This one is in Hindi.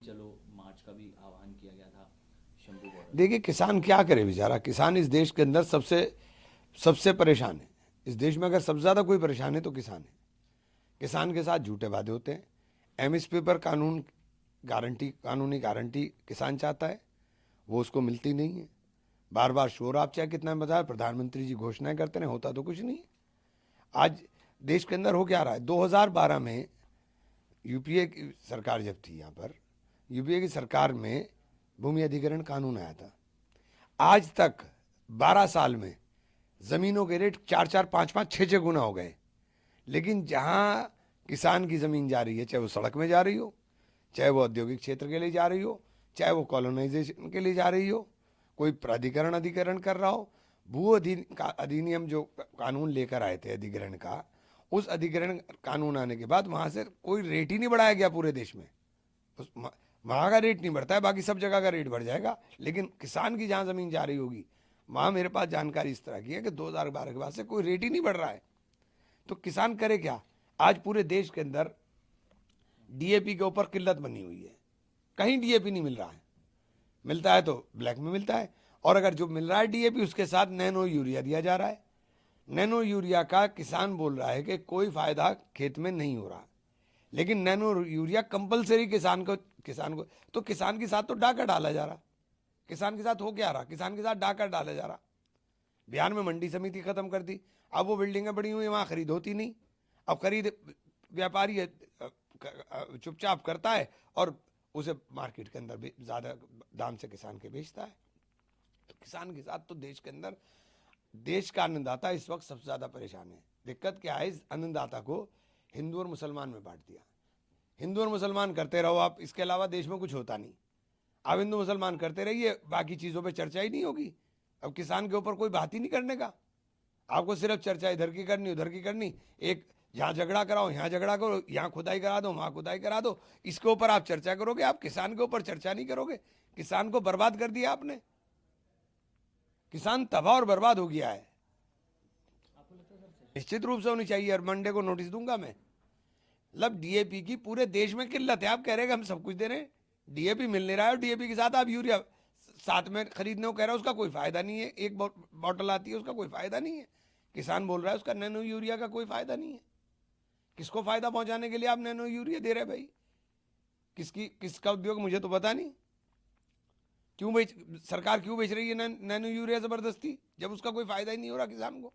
चलो मार्च का भी आह्वान किया गया था शंभू बॉर्डर। देखिए किसान क्या करे बेचारा। किसान इस देश के अंदर सबसे सबसे परेशान है। इस देश में अगर सबसे ज्यादा कोई परेशान है तो किसान है। किसान के साथ झूठे वादे होते हैं। एमएसपी पर कानूनी गारंटी किसान चाहता है, वो उसको मिलती नहीं है। बार बार शोर आप चाहे कितना बताया, प्रधानमंत्री जी घोषणाएं करते रहे, होता तो कुछ नहीं है। आज देश के अंदर हो क्या रहा है। 2012 में यूपीए की सरकार जब थी, यहाँ पर यूपीए की सरकार में भूमि अधिग्रहण कानून आया था। आज तक 12 साल में जमीनों के रेट 4-4, 5-5, 6-6 गुना हो गए। लेकिन जहां किसान की जमीन जा रही है, चाहे वो सड़क में जा रही हो, चाहे वो औद्योगिक क्षेत्र के लिए जा रही हो, चाहे वो कॉलोनाइजेशन के लिए जा रही हो, कोई प्राधिकरण अधिकरण कर रहा हो, भू अधिनियम जो कानून लेकर आए थे अधिग्रहण का, उस अधिग्रहण कानून आने के बाद वहां से कोई रेट ही नहीं बढ़ाया गया पूरे देश में। वहां का रेट नहीं बढ़ता है, बाकी सब जगह का रेट बढ़ जाएगा, लेकिन किसान की जहां जमीन जा रही होगी वहां मेरे पास जानकारी इस तरह की है कि 2012 के बाद से कोई रेट ही नहीं बढ़ रहा है। तो किसान करे क्या। आज पूरे देश के अंदर डीएपी के ऊपर किल्लत बनी हुई है। कहीं डीएपी नहीं मिल रहा है, मिलता है तो ब्लैक में मिलता है, और अगर जो मिल रहा है डीएपी उसके साथ नैनो यूरिया दिया जा रहा है। नैनो यूरिया का किसान बोल रहा है कि कोई फायदा खेत में नहीं हो रहा, लेकिन नैनो यूरिया कंपलसरी किसान को तो किसान के साथ तो डाका डाला जा रहा। किसान के साथ हो क्या रहा, किसान के साथ डाका डाला जा रहा। बिहार में मंडी समिति खत्म कर दी। अब वो बिल्डिंगें बड़ी हुई, वहां खरीद होती नहीं। अब खरीद व्यापारी चुपचाप करता है और उसे मार्केट के अंदर ज्यादा दाम से किसान के बेचता है। तो किसान के साथ तो देश के अंदर देश का अन्नदाता इस वक्त सबसे ज्यादा परेशान है। दिक्कत क्या है, इस अन्नदाता को हिंदू और मुसलमान में बांट दिया। हिंदू और मुसलमान करते रहो आप, इसके अलावा देश में कुछ होता नहीं। आप हिंदू मुसलमान करते रहिए, बाकी चीजों पे चर्चा ही नहीं होगी। अब किसान के ऊपर कोई बात ही नहीं करने का। आपको सिर्फ चर्चा इधर की करनी, उधर की करनी। एक यहाँ झगड़ा कराओ, यहाँ झगड़ा करो, यहाँ खुदाई करा दो, वहां खुदाई करा दो, इसके ऊपर आप चर्चा करोगे। आप किसान के ऊपर चर्चा नहीं करोगे। किसान को बर्बाद कर दिया आपने। किसान तबाह और बर्बाद हो गया है। निश्चित रूप से होनी चाहिए, और मंडे को नोटिस दूंगा मैं। मतलब डीएपी की पूरे देश में किल्लत है। आप कह रहे हैं कि हम सब कुछ दे रहे हैं, डीएपी मिल नहीं रहा है, और डीएपी के साथ आप यूरिया साथ में खरीदने को कह रहे हो, उसका कोई फायदा नहीं है। एक बॉटल आती है, उसका कोई फायदा नहीं है। किसान बोल रहा है उसका नैनो यूरिया का कोई फायदा नहीं है। किसको फायदा पहुंचाने के लिए आप नैनो यूरिया दे रहे भाई। किसका उद्योग मुझे तो पता नहीं। क्यों बेच सरकार क्यों बेच रही है नैनो यूरिया जबरदस्ती, जब उसका कोई फायदा ही नहीं हो रहा किसान को।